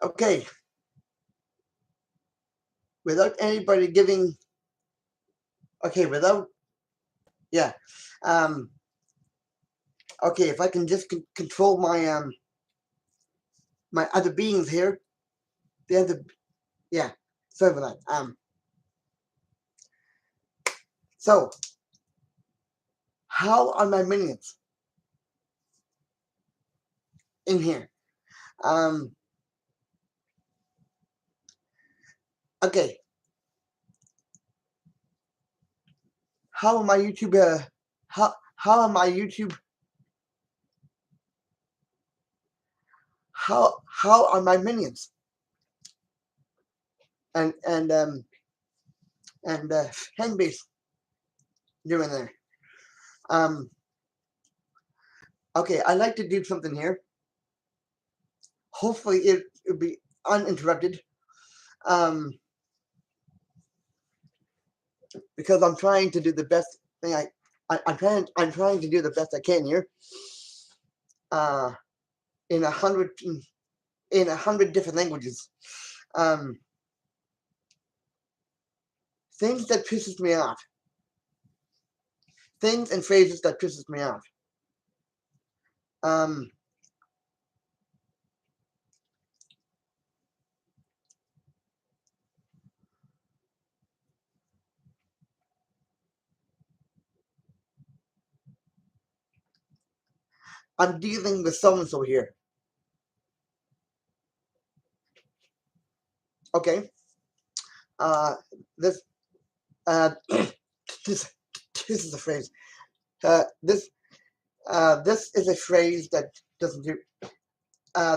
Okay, without anybody giving, okay, without, yeah, um, okay, if I can just control my other beings here, the other, yeah, sorry for that. So how are my minions in here? Um, okay, how am I YouTube? How am I YouTube? How are my minions and hand base doing there? Um, okay, I like to do something here. Hopefully, it'll be uninterrupted. Um, because I'm trying to do the best thing I'm trying to do the best I can here. Uh, in 100 different languages. Um, things that pisses me off. Things and phrases that pisses me off. Um, I'm dealing with so and so here. Okay. Uh, this this this is a phrase. This this is a phrase that doesn't do.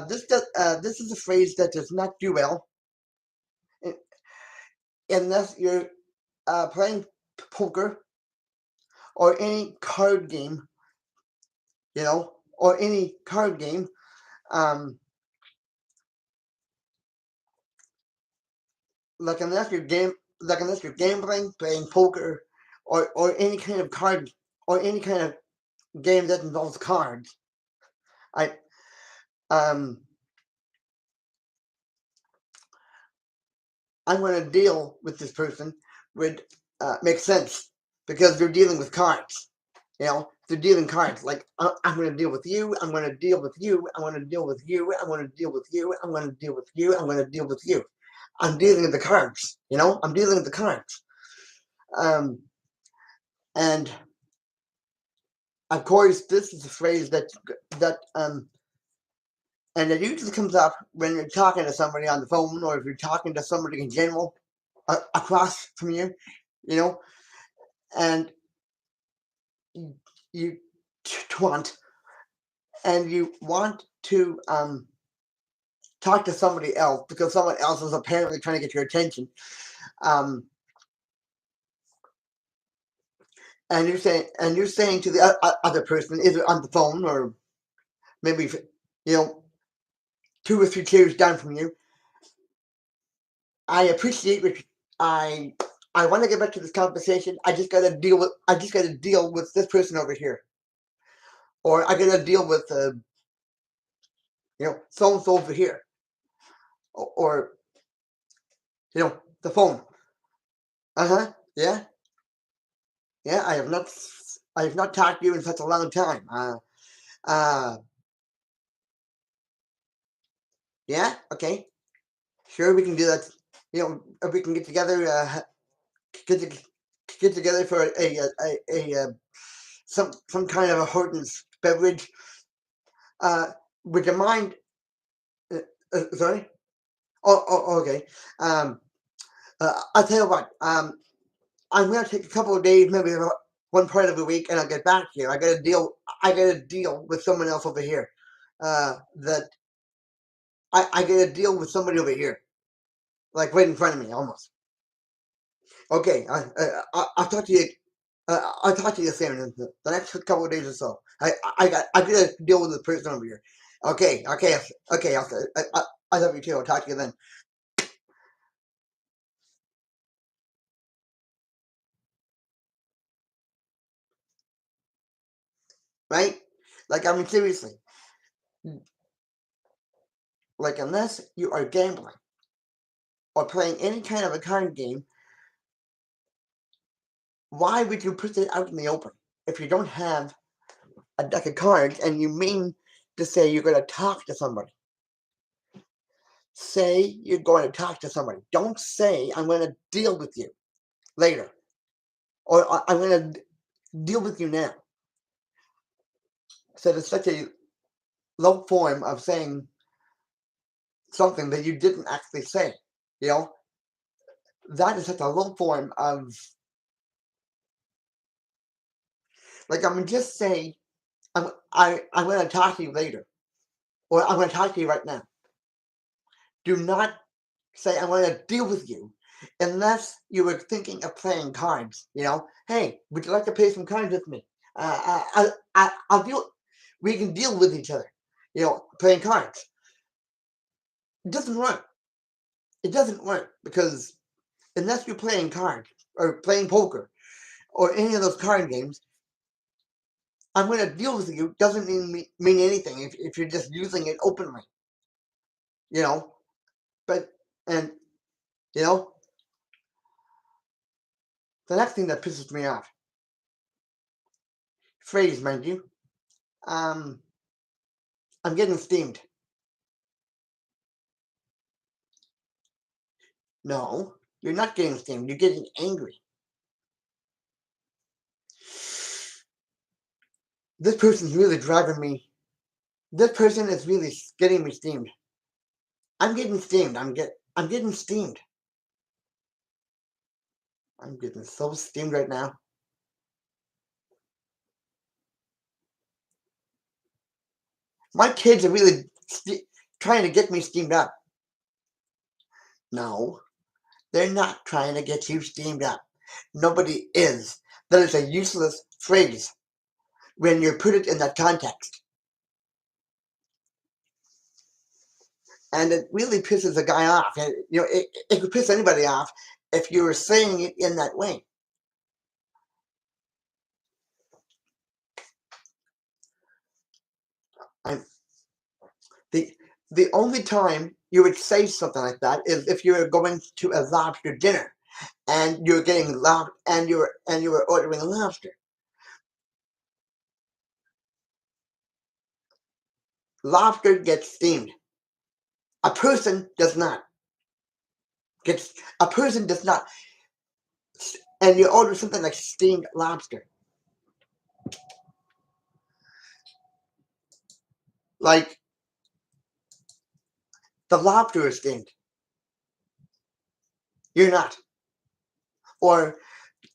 This is a phrase that does not do well unless you're playing poker or any card game, or any card game. Um, like unless you're gambling, playing poker, or any kind of card or any kind of game that involves cards. I um I'm going to deal with this person would make sense because they're dealing with cards. They're dealing cards. Like I'm going to deal with you. I'm going to deal with you. I'm going to deal with you. I'm going to deal with you. I'm going to deal with you. I'm going to deal with you. I'm dealing with the cards. I'm dealing with the cards. Um, and of course, this is a phrase that and it usually comes up when you're talking to somebody on the phone, or if you're talking to somebody in general across from you, you know, and you want and you want to talk to somebody else because someone else is apparently trying to get your attention. Um, and you're saying to the other person, either on the phone or maybe you know 2 or 3 chairs down from you. I appreciate what I I want to get back to this conversation. I just gotta deal with this person over here, or I gotta deal with so and so over here, or the phone. Uh-huh. Yeah. Yeah, I have not talked to you in such a long time. Uh yeah, okay. Sure, we can do that. If we can get together, get to, get together for some kind of a Horton's beverage. Uh, would you mind? Uh, sorry. Okay. Um, I'll tell you what. I'm gonna take a couple of days, maybe one part of the week, and I'll get back to you. I gotta deal with someone else over here. That I gotta deal with somebody over here, like right in front of me, almost. Okay. I'll talk to you. I'll talk to you soon in the next couple of days or so. I gotta deal with the person over here. Okay. Okay. Okay. I love you too. I'll talk to you then. Right? Like, I mean, seriously. Like, unless you are gambling or playing any kind of a card game, why would you put it out in the open if you don't have a deck of cards and you mean to say you're going to talk to somebody? Say you're going to talk to somebody. Don't say I'm going to deal with you later or I'm going to deal with you now. So it's such a low form of saying something that you didn't actually say. You know, that is such a low form of, like, I'm mean, just say I'm going to talk to you later, or I'm going to talk to you right now. Do not say I'm going to deal with you unless you were thinking of playing cards. You know, hey, would you like to play some cards with me? I'll deal. We can deal with each other. You know, playing cards. It doesn't work. It doesn't work because unless you're playing cards or playing poker or any of those card games, I'm going to deal with you doesn't mean anything if you're just using it openly. You know, but and you know the next thing that pisses me off, phrase, mind you, I'm getting steamed. No, you're not getting steamed. You're getting angry. This person's really driving me. This person is really getting me steamed. I'm getting steamed. I'm getting steamed. I'm getting so steamed right now. My kids are really trying to get me steamed up. No, they're not trying to get you steamed up. Nobody is. That is a useless phrase when you put it in that context. And it really pisses a guy off. You know, it could piss anybody off if you were saying it in that way. I'm, the the only time you would say something like that is if you were going to a lobster dinner and you're getting and you were ordering a lobster. Lobster gets steamed. A person does not. Gets a person does not. And you order something like steamed lobster. Like the lobster is steamed. You're not. Or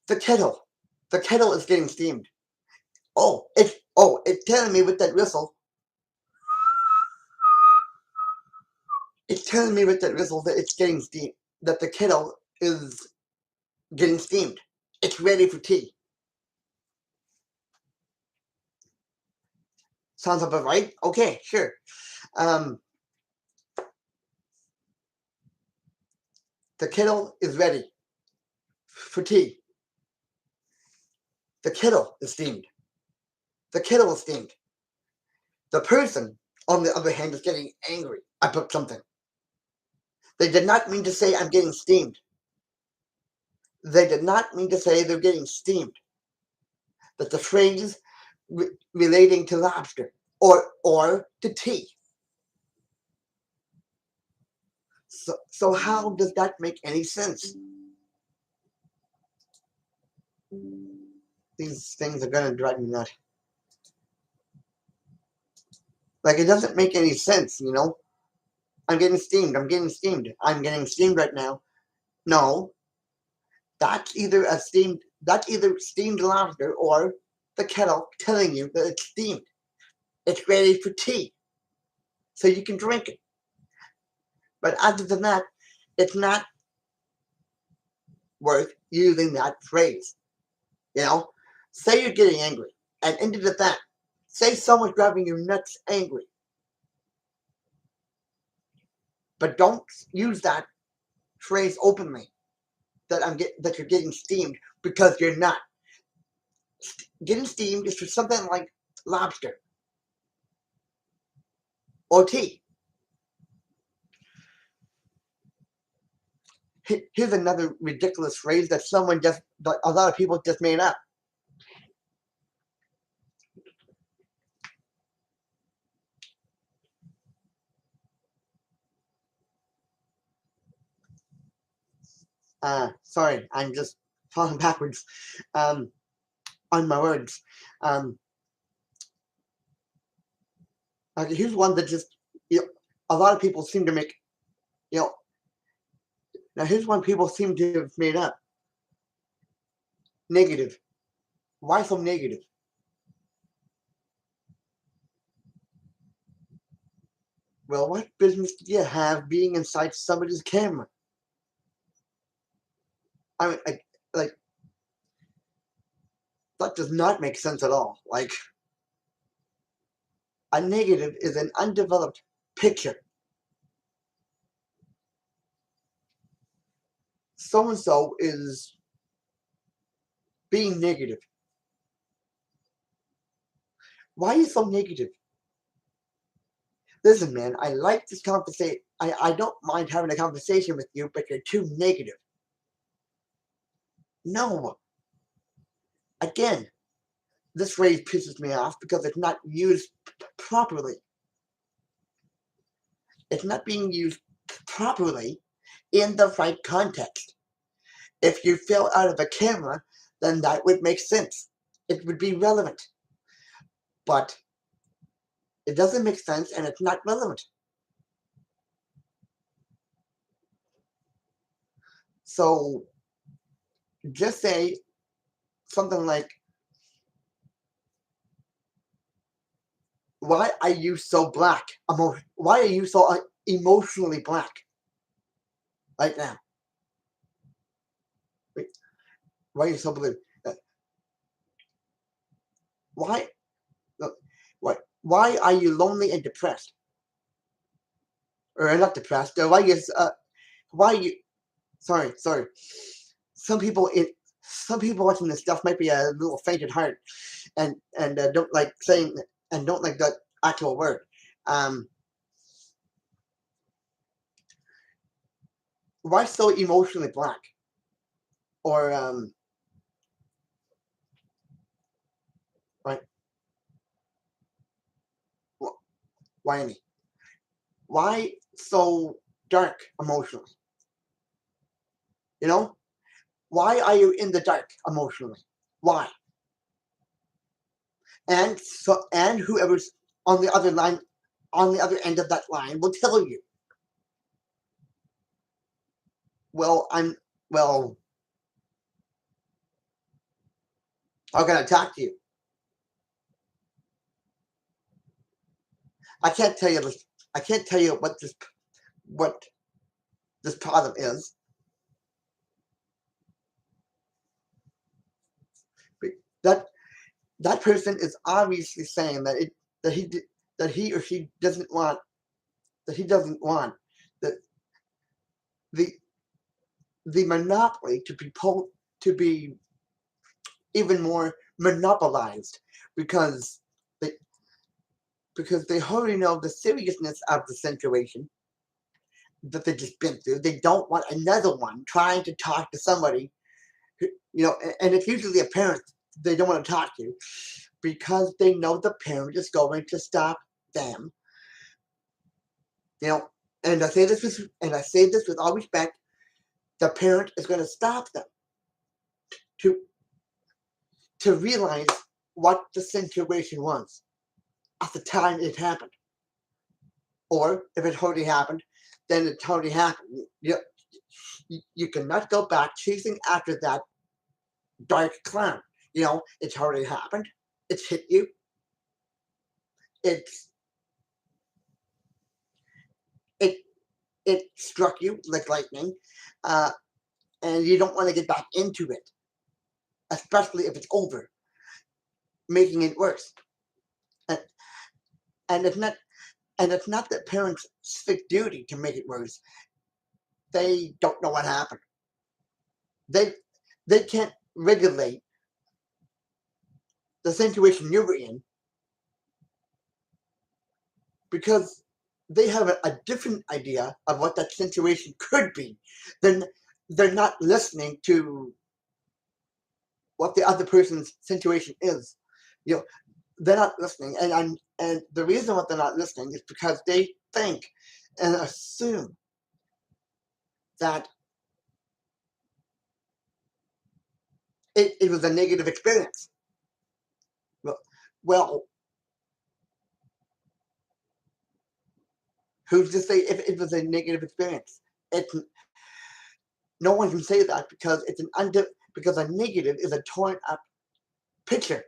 the kettle. The kettle is getting steamed. It's telling me with that whistle. It's telling me with that whistle that it's getting steamed. That the kettle is getting steamed. It's ready for tea. Sounds about right? Okay, sure. The kettle is ready for tea. The kettle is steamed. The kettle is steamed. The person, on the other hand, is getting angry about something. They did not mean to say I'm getting steamed. They did not mean to say they're getting steamed. That the phrase relating to lobster or to tea. So how does that make any sense? These things are gonna drive me nuts. Like, it doesn't make any sense, you know? I'm getting steamed. I'm getting steamed. I'm getting steamed right now. No, that's either steamed lobster or the kettle telling you that it's steamed. It's ready for tea. So you can drink it. But other than that, it's not worth using that phrase. You know? Say you're getting angry and end it at that. Say someone's driving you nuts angry. But don't use that phrase openly that you're getting steamed because you're not. Getting steamed is for something like lobster or tea. Here's another ridiculous phrase that a lot of people just made up. Sorry, I'm just falling backwards on my words. Um, okay, here's one that just, a lot of people seem to make, you know, now here's one people seem to have made up. Negative. Why so negative? Well, what business do you have being inside somebody's camera? I mean, like, that does not make sense at all. Like, a negative is an undeveloped picture. So and so is being negative. Why are you so negative? Listen, man, I like this conversation. I don't mind having a conversation with you, but you're too negative. No. Again, this phrase pisses me off because it's not used properly. It's not being used properly in the right context. If you fell out of a camera, then that would make sense. It would be relevant. But it doesn't make sense and it's not relevant. So just say something like, why are you so black? Why are you so emotionally black right now? Wait, why are you so blue? Why? Why are you lonely and depressed? Or not depressed? Why you? Sorry. Some people watching this stuff might be a little faint at heart, and don't like saying and don't like that actual word. Why so emotionally black? Or right? Why me? Why so dark emotionally? You know, why are you in the dark emotionally? Why? And whoever's on the other line, on the other end of that line, will tell you. Well. How can I talk to you? I can't tell you this. I can't tell you what this problem is. That that person is obviously saying that he that he or she doesn't want that he doesn't want that the the monopoly to be even more monopolized because they because they already know the seriousness of the situation that they just been through. They don't want another one trying to talk to somebody who, and it's usually a parent they don't want to talk to because they know the parent is going to stop them. You know, and I say this with all respect, the parent is going to stop them to to realize what the situation was at the time it happened. Or if it already happened, then it already happened. You cannot go back chasing after that dark clown. It's already happened. It's hit you. It's it it struck you like lightning, uh, and you don't want to get back into it, especially if it's over, making it worse. And, and it's not the parents' civic duty to make it worse. They don't know what happened. They they can't regulate the situation you were in because they have a different idea of what that situation could be than they're not listening to what the other person's situation is. You know, they're not listening, and the reason why they're not listening is because they think and assume that it was a negative experience. Well, well, who's to say if it was a negative experience? It's no one can say that because because a negative is a torn up picture,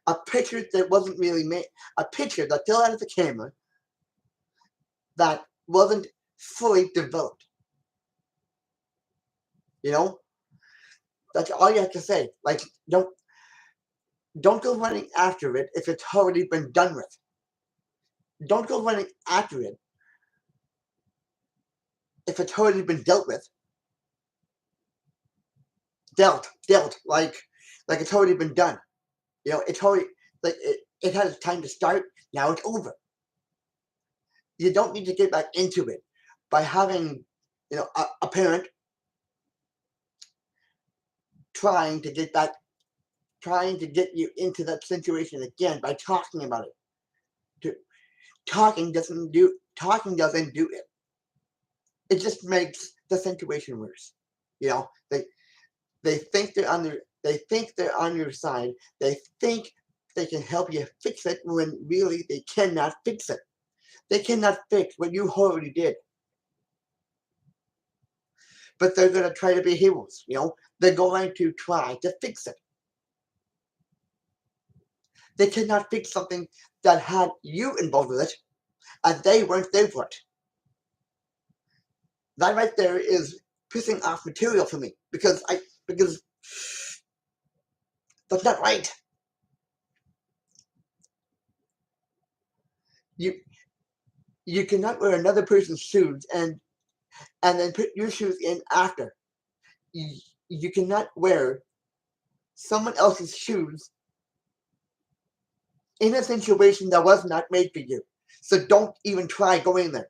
a picture that wasn't really made, a picture that still had the camera that wasn't fully developed. You know, that's all you have to say. Like, don't go running after it if it's already been done with. Don't go running after it if it's already been dealt with. Dealt, like it's already been done. You know, it's already like it has time to start. Now it's over. You don't need to get back into it by having, a parent trying to get back, trying to get you into that situation again by talking about it. Talking doesn't do it. It just makes the situation worse. You know, they think they're on your side. They think they can help you fix it when really they cannot fix it. They cannot fix what you already did. But they're going to try to be heroes, They're going to try to fix it. They cannot fix something that had you involved with it, and they weren't there for it. That right there is pissing off material for me because that's not right. You cannot wear another person's shoes and then put your shoes in after. You cannot wear someone else's shoes in a situation that was not made for you. So don't even try going there.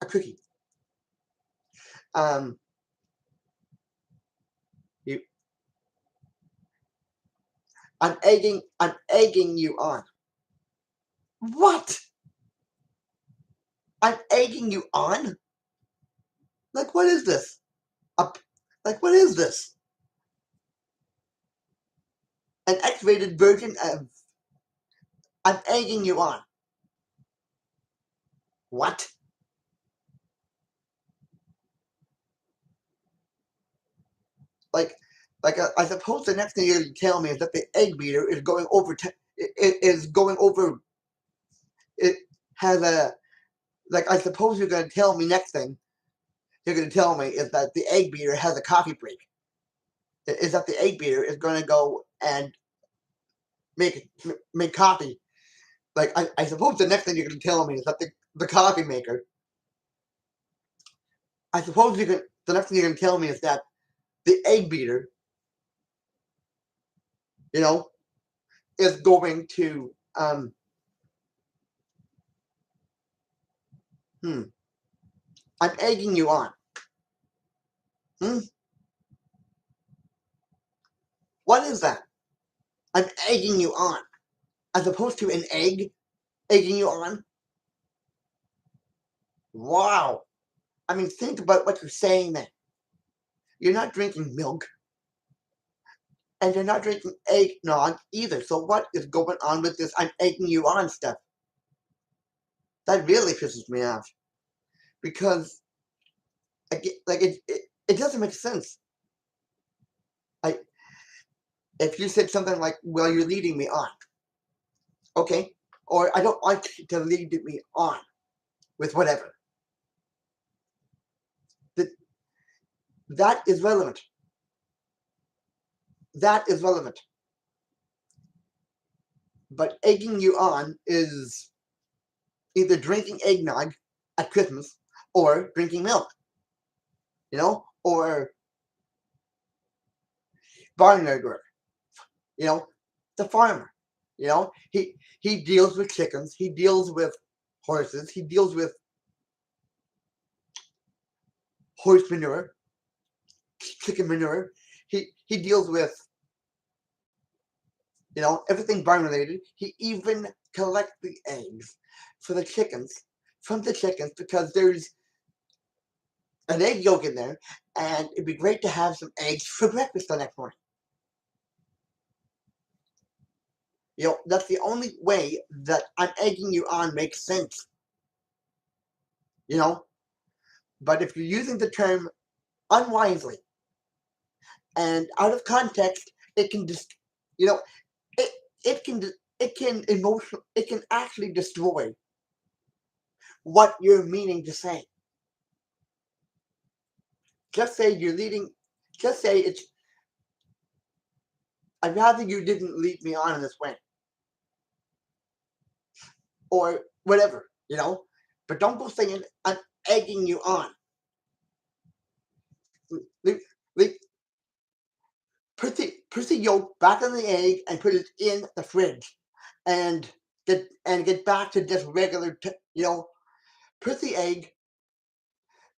A cookie. You. I'm egging you on. What? I'm egging you on? Like, what is this? Like, what is this? An X-rated version of I'm egging you on. What? Like, I suppose the next thing you're going to tell me is that the egg beater is going over. It has a. Like, I suppose you're going to tell me next thing. You're going to tell me is that the egg beater has a coffee break. Is that the egg beater is going to go and make coffee. Like, I suppose the next thing you're going to tell me is that the coffee maker. I suppose the next thing you're going to tell me is that the egg beater, is going to I'm egging you on. What is that? I'm egging you on. As opposed to an egg egging you on? Wow. I mean, think about what you're saying then. You're not drinking milk. And you're not drinking eggnog either. So what is going on with this I'm egging you on stuff? That really pisses me off. Because, it doesn't make sense. If you said something like, well, you're leading me on. Okay. Or I don't like to lead me on with whatever. That is relevant. That is relevant. But egging you on is either drinking eggnog at Christmas or drinking milk. Or barnyard work. The farmer. He deals with chickens. He deals with horses. He deals with horse manure, chicken manure. He deals with, everything barn related. He even collects the eggs for the chickens from the chickens because there's an egg yolk in there, and it'd be great to have some eggs for breakfast the next morning. That's the only way that I'm egging you on makes sense. But if you're using the term unwisely and out of context, it can just, it it can it can actually destroy what you're meaning to say. Just say you're leading. Just say it's. I'd rather you didn't lead me on in this way, or whatever, But don't go saying I'm egging you on. Put the yolk back in the egg and put it in the fridge, and get back to just regular. Put the egg.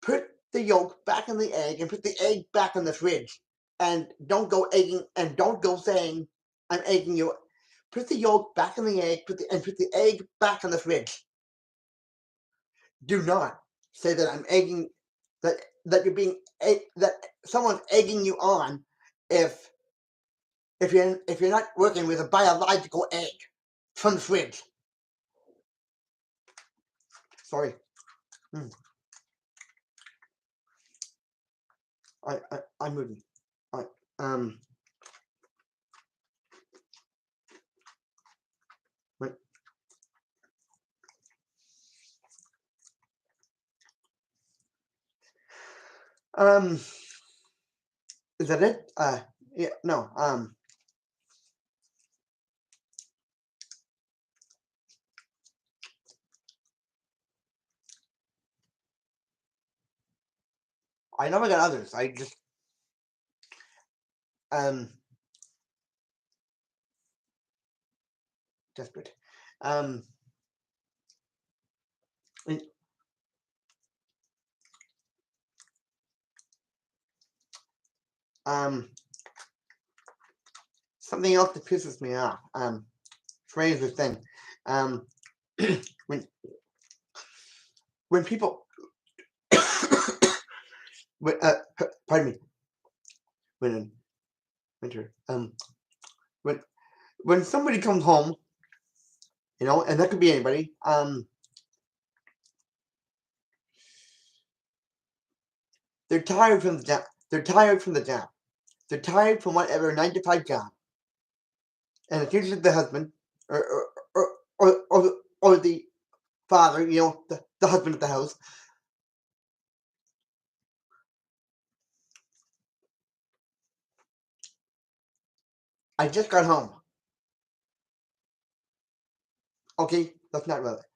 Put the yolk back in the egg and put the egg back in the fridge, and don't go egging and don't go saying I'm egging you. Put the yolk back in the egg. Put the egg back in the fridge. Do not say that I'm egging that you're being that someone's egging you on if you're not working with a biological egg from the fridge. Sorry. I'm moving. All right. Wait. Is that it? Yeah. No. I know I got others. I just desperate. Something else that pisses me off. Phrase this thing. When people pardon me. When winter. When somebody comes home, and that could be anybody. They're tired from the job. They're tired from the job. They're tired from whatever 9 to 5 job. And it's usually the husband or the father, the husband of the house. I just got home. Okay, that's not relevant.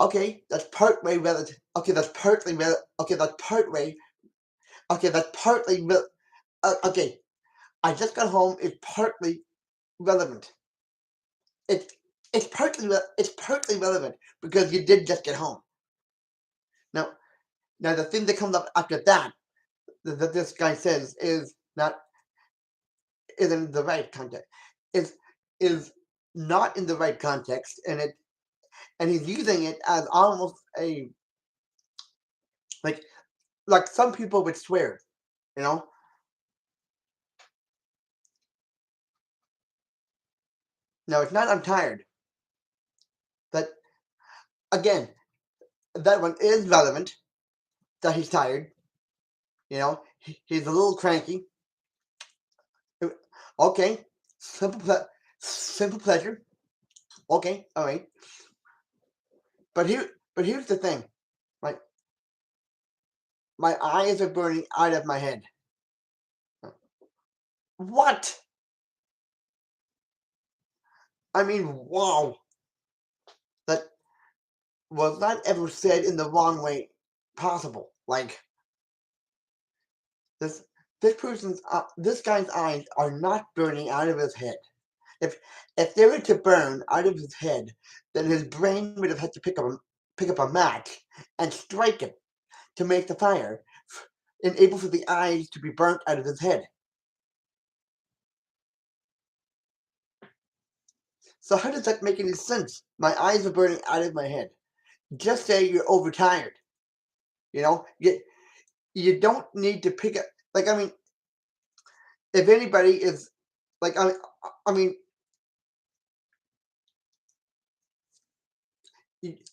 Okay, that's partway relative. Okay, that's partly relevant. Okay, that's partway. Okay, that's partly okay, I just got home is partly relevant. It's partly relevant because you did just get home. Now the thing that comes up after that this guy says is in the right context. Is not in the right context, and he's using it as almost a like some people would swear, No, it's not I'm tired. But again, that one is relevant. That he's tired. He's a little cranky. Okay, simple pleasure. Okay, all right. But here's the thing. My eyes are burning out of my head. What? I mean, wow. That was not ever said in the wrong way possible. This this guy's eyes are not burning out of his head. If they were to burn out of his head, then his brain would have had to pick up a match and strike it to make the fire and able for the eyes to be burnt out of his head. So how does that make any sense? My eyes are burning out of my head. Just say you're overtired. You know, you don't need to pick up. Like, I mean, if anybody is like, I mean,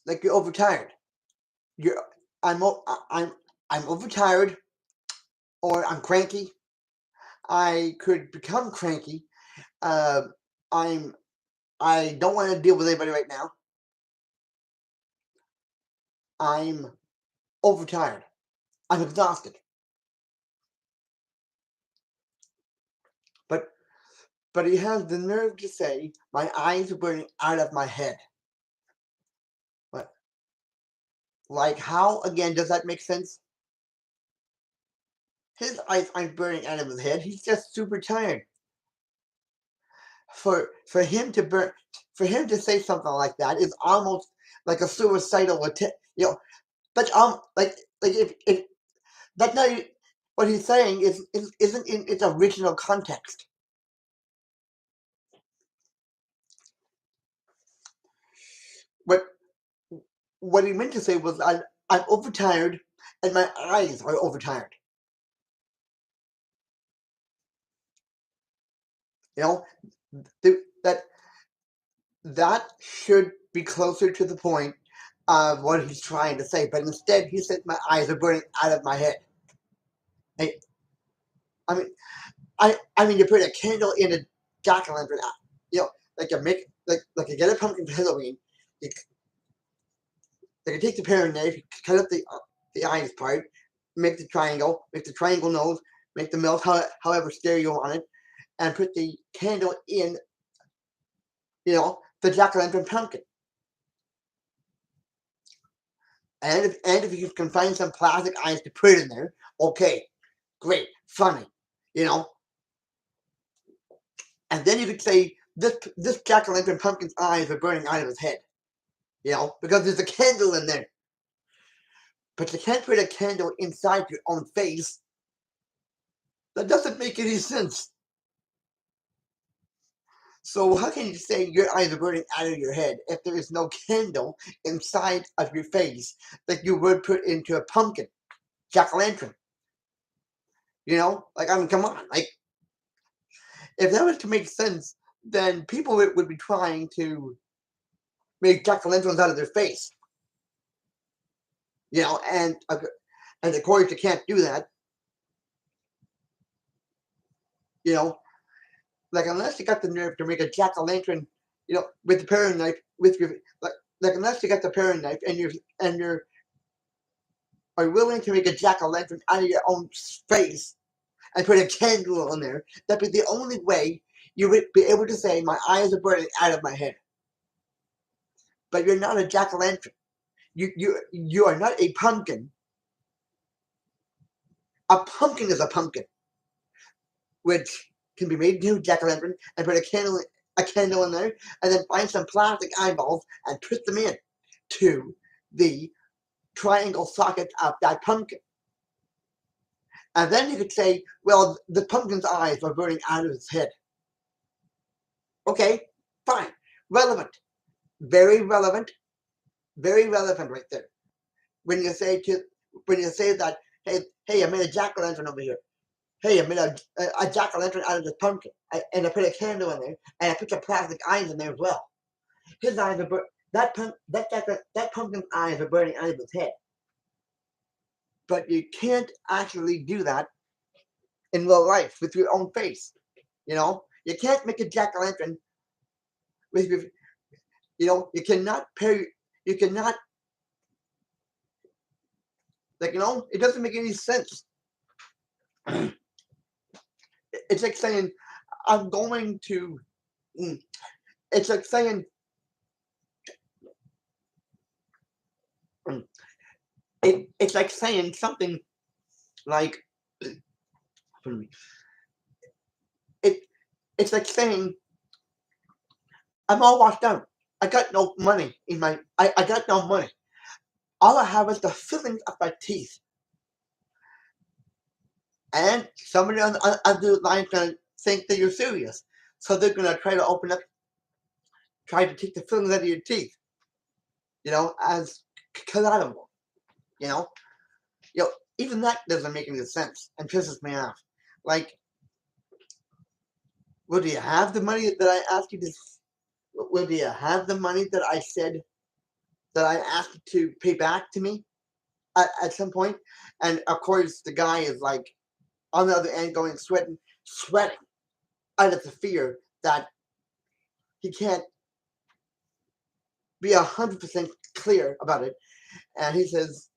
like you're overtired. You're, I'm, I'm, I'm overtired, or I'm cranky. I could become cranky. Uh, I'm, I don't want to deal with anybody right now. I'm overtired. I'm exhausted. But but he has the nerve to say my eyes are burning out of my head. But like how again does that make sense? His eyes aren't burning out of his head. He's just super tired. For him to burn for him to say something like that is almost like a suicidal attempt. You know, but like if that's not what he's saying isn't in its original context. What what he meant to say was I'm overtired and my eyes are overtired. You know, that that should be closer to the point of what he's trying to say. But instead, he said my eyes are burning out of my head. I, I mean, I mean, you put a candle in a jack o' lantern. You know, like you make like you get a pumpkin for Halloween. You like you take the paring knife, you cut up the eyes part, make the triangle nose, make the mouth however scary you want it, and put the candle in. You know, the jack o' lantern pumpkin. And if you can find some plastic eyes to put in there, okay, great, funny, you know. And then you could say this jack o' lantern pumpkin's eyes are burning out of his head, you know, because there's a candle in there. But you can't put a candle inside your own face. That doesn't make any sense. So how can you say your eyes are burning out of your head if there is no candle inside of your face that you would put into a pumpkin, jack o' lantern? You know, like I mean, come on, like if that was to make sense, then people would be trying to make jack o' lanterns out of their face, you know, and of course you can't do that, you know, like unless you got the nerve to make a jack o' lantern, you know, with the paring knife with your like unless you got the paring knife and you're are willing to make a jack o' lantern out of your own face and put a candle on there, that'd be the only way you would be able to say my eyes are burning out of my head. But you're not a jack o' lantern. You are not a pumpkin. A pumpkin is a pumpkin, which can be made into a jack o' lantern and put a candle in there, and then find some plastic eyeballs and twist them in to the triangle socket of that pumpkin. And then you could say, well, the pumpkin's eyes are burning out of his head. Okay, fine, relevant, very relevant, very relevant right there. When you say that, hey, I made a jack o' lantern over here. Hey, I made a jack o' lantern out of this pumpkin, and I put a candle in there, and I put some plastic eyes in there as well. His eyes are that pumpkin's eyes are burning out of his head. But you can't actually do that in real life with your own face. You know, you can't make a jack o' lantern with your. You know, you cannot pair. You cannot like you know. It doesn't make any sense. It's like saying I'm going to. It's like saying it's like saying something like it. It's like saying I'm all washed out. I got no money in my. I got no money. All I have is the fillings of my teeth. And somebody on the other line is gonna think that you're serious, so they're gonna try to open up, try to take the fillings out of your teeth, as collateral. You know, you know, even that doesn't make any sense and pisses me off. Like, well, do you have the money that I asked you to? Well, do you have the money that I said that I asked you to pay back to me at some point? And of course, the guy is like on the other end, going sweating out of the fear that he can't be 100% clear about it. And he says,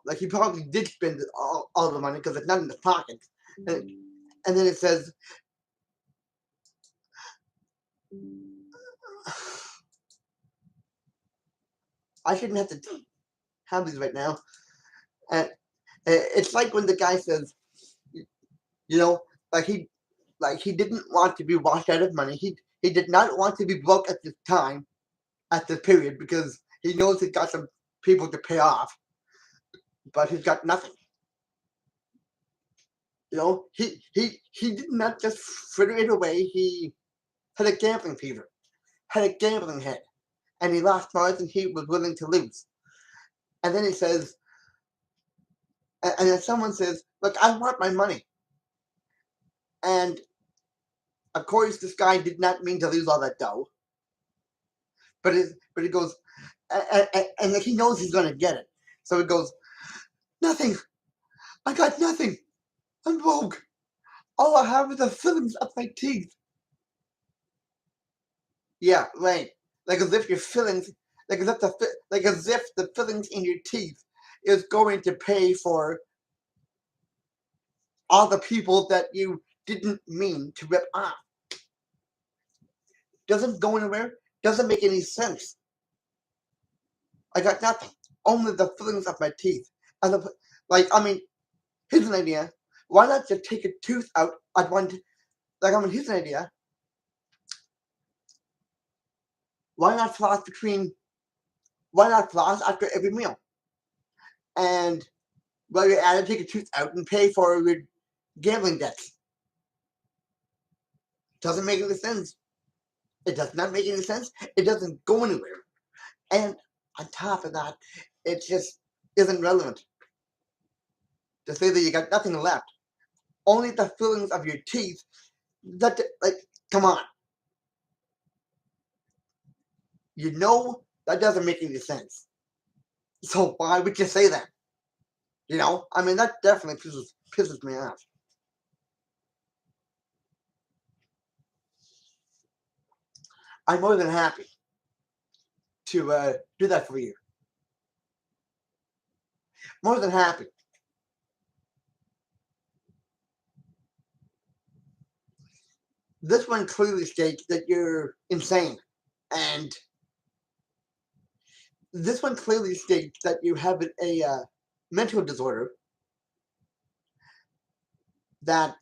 like he probably did spend all the money because it's not in his pocket. And then it says, I shouldn't have to have these right now. And it's like when the guy says, you know, like he didn't want to be washed out of money. He did not want to be broke at this time, at this period, because he knows he's got some people to pay off, but he's got nothing. He did not just fritter it away. He had a gambling fever, had a gambling head, and he lost more than he was willing to lose. And then he says, and then someone says, "Look, I want my money." And of course, this guy did not mean to lose all that dough, but he goes, and he knows he's going to get it. So he goes, "Nothing. I got nothing. I'm broke. All I have are the fillings of my teeth." Yeah, right. Like as if your fillings, like as if the fillings in your teeth is going to pay for all the people that you didn't mean to rip off. Doesn't go anywhere. Doesn't make any sense. I got nothing. Only the fillings of my teeth. And here's an idea. Why not just take a tooth out at one? Here's an idea. Why not floss between? Why not floss after every meal? And while you're at it, take a tooth out and pay for your gambling debts. Doesn't make any sense. It does not make any sense. It doesn't go anywhere. And on top of that, it just isn't relevant to say that you got nothing left. Only the fillings of your teeth. Come on. That doesn't make any sense. So why would you say that? That definitely pisses me off. I'm more than happy to do that for you. More than happy. This one clearly states that you're insane. And this one clearly states that you have a mental disorder that,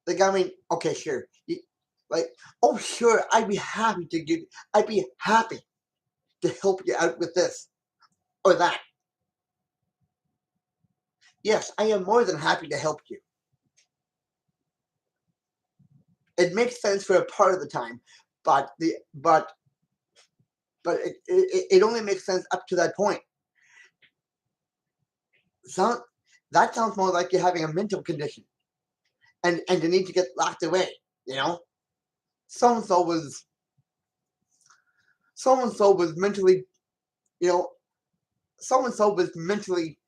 okay, sure. Oh, sure, I'd be happy to help you out with this or that. Yes, I am more than happy to help you. It makes sense for a part of the time, but it only makes sense up to that point. So that sounds more like you're having a mental condition, and you need to get locked away. So and so was mentally, so and so was mentally,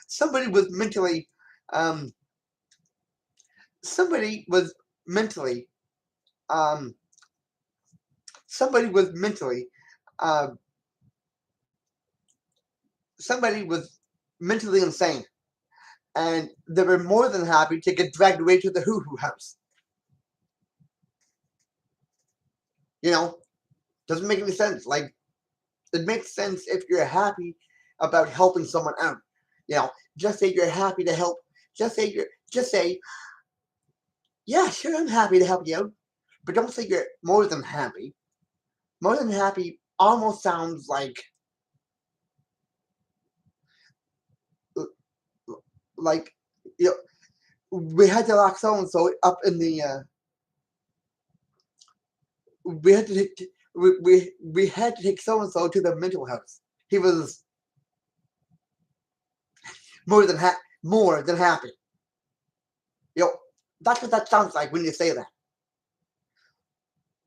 somebody was mentally, somebody was mentally, somebody was mentally, uh, somebody was mentally insane, and they were more than happy to get dragged away to the hoo-hoo house. Doesn't make any sense. Like, it makes sense if you're happy about helping someone out. Just say you're happy to help. Just say, yeah, sure, I'm happy to help you out. But don't say you're more than happy. More than happy almost sounds like like, you know, we had to lock so and so up in the. We had to take we had to take so and so to the mental house. He was more than happy. You know, that's what that sounds like when you say that.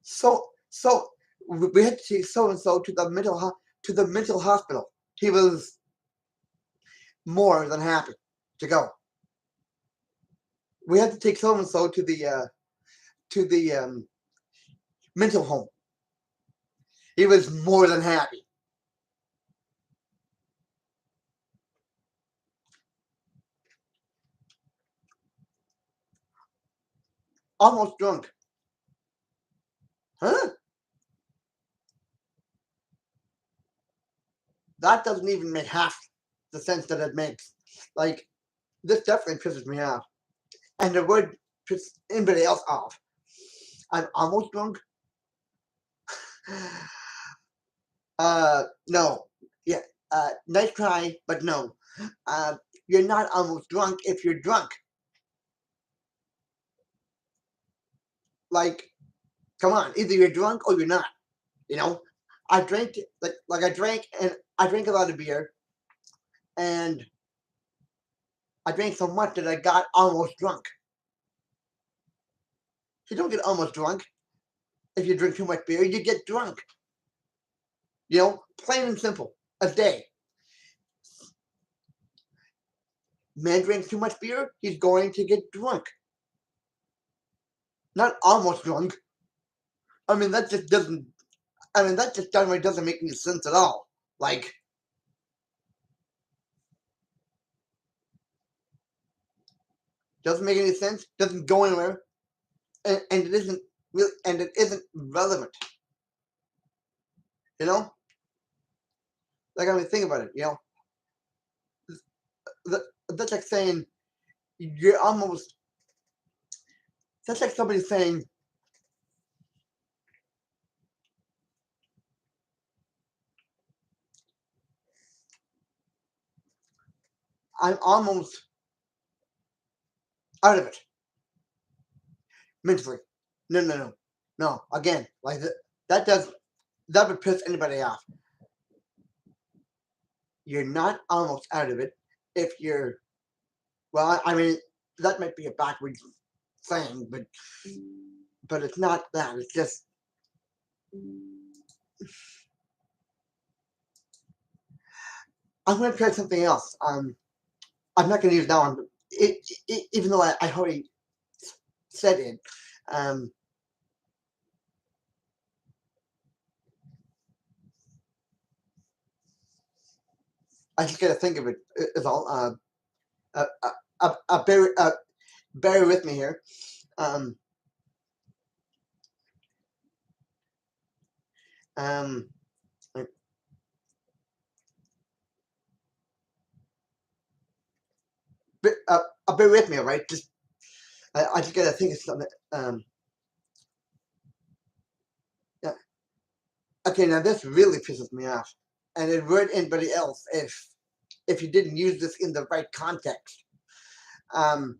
So we had to take so and so to the mental hospital. He was more than happy to go. We had to take so and so to the mental home. He was more than happy. Almost drunk. Huh? That doesn't even make half the sense that it makes. Like, this definitely pisses me off. And it would piss anybody else off. I'm almost drunk. No. Yeah. Nice try, but no. You're not almost drunk if you're drunk. Like, come on, either you're drunk or you're not. You know, I drank like I drank a lot of beer, and I drank so much that I got almost drunk. You don't get almost drunk if you drink too much beer. You get drunk. You know, plain and simple. A day. Man drinks too much beer, he's going to get drunk. Not almost drunk. I mean, that just doesn't. I mean, that just downright doesn't make any sense at all. Like, doesn't make any sense. Doesn't go anywhere, and it isn't really, and it isn't relevant. You know, like I mean, think about it. You know, that's like saying you're almost. That's like somebody saying, "I'm almost out of it mentally." No, no, no, no. Again, like that would piss anybody off. You're not almost out of it if you're. Well, I mean, that might be a backwards thing, but it's not that. It's just I'm going to try something else. I'm not going to use that one, even though I already said it. Um, I just got to think of it. Is all. Bear with me here. Um, um, bear with me, all right? Just I just got to think of something. Yeah. Okay, now this really pisses me off, and it would anybody else if you didn't use this in the right context. Um,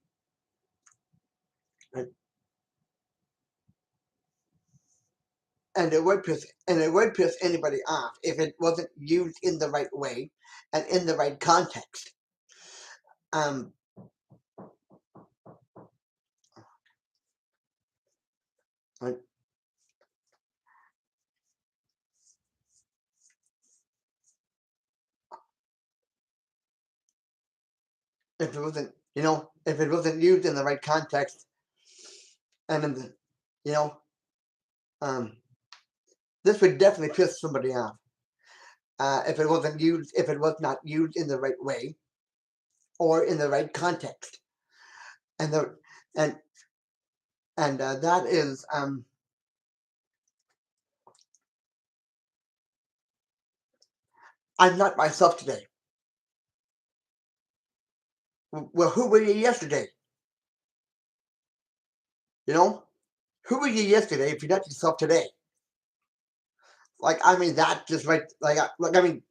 and it would piss anybody off if it wasn't used in the right way and in the right context. Um, if it wasn't, if it wasn't used in the right context and in the, you know, um, this would definitely piss somebody off. If it was not used in the right way or in the right context, and the and that is I'm not myself today. Well, who were you yesterday? You know, who were you yesterday if you're not yourself today? Like, I mean, that just right. Like, I mean,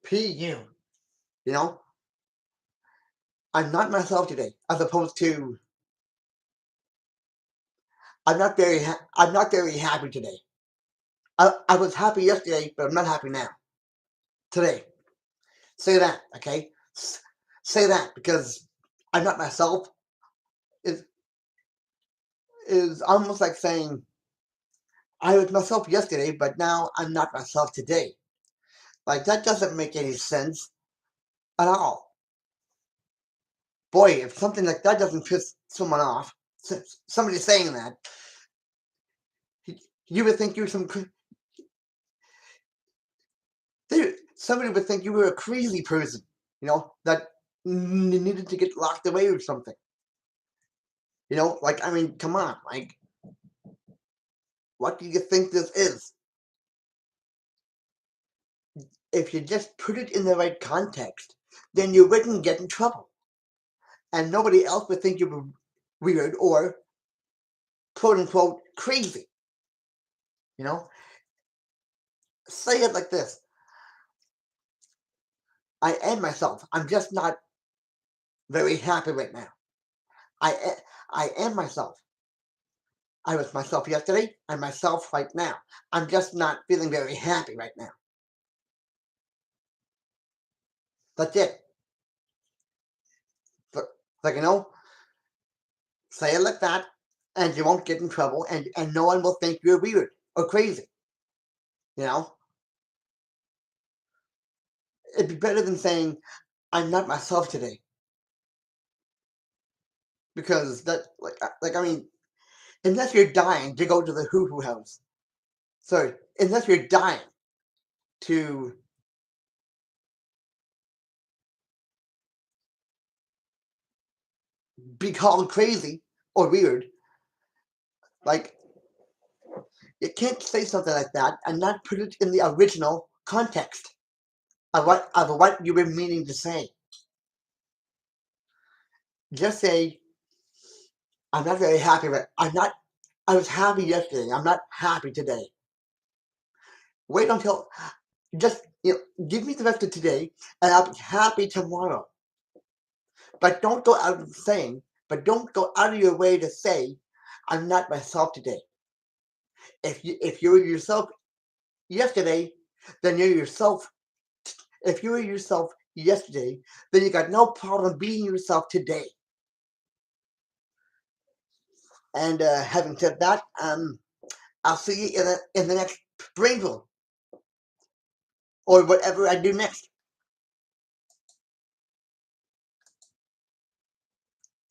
pu. You know, I'm not myself today, as opposed to I'm not very happy today. I was happy yesterday, but I'm not happy now. Today, say that, okay? Say that because I'm not myself is is almost like saying I was myself yesterday, but now I'm not myself today. Like that doesn't make any sense at all. Boy, if something like that doesn't piss someone off, somebody saying that, you would think you're somebody would think you were a crazy person, that needed to get locked away or something. Like, I mean, come on, like, what do you think this is? If you just put it in the right context, then you wouldn't get in trouble. And nobody else would think you were weird or quote unquote crazy. You know, say it like this: I am myself. I'm just not very happy right now. I am myself. I was myself yesterday. I'm myself right now. I'm just not feeling very happy right now. That's it. But, like, say it like that, and you won't get in trouble, and no one will think you're weird or crazy. You know, it'd be better than saying I'm not myself today, because that, like, I mean, unless you're dying to go to the hoo hoo house. Sorry, unless you're dying to be called crazy or weird, like, you can't say something like that and not put it in the original context of what you were meaning to say. Just say, I'm not very happy, but I was happy yesterday. I'm not happy today. Wait until, just, give me the rest of today and I'll be happy tomorrow. But don't go out and but don't go out of your way to say, I'm not myself today. If you were yourself yesterday, then you're yourself. If you were yourself yesterday, then you got no problem being yourself today. And having said that, I'll see you in the next Brainpool or whatever I do next.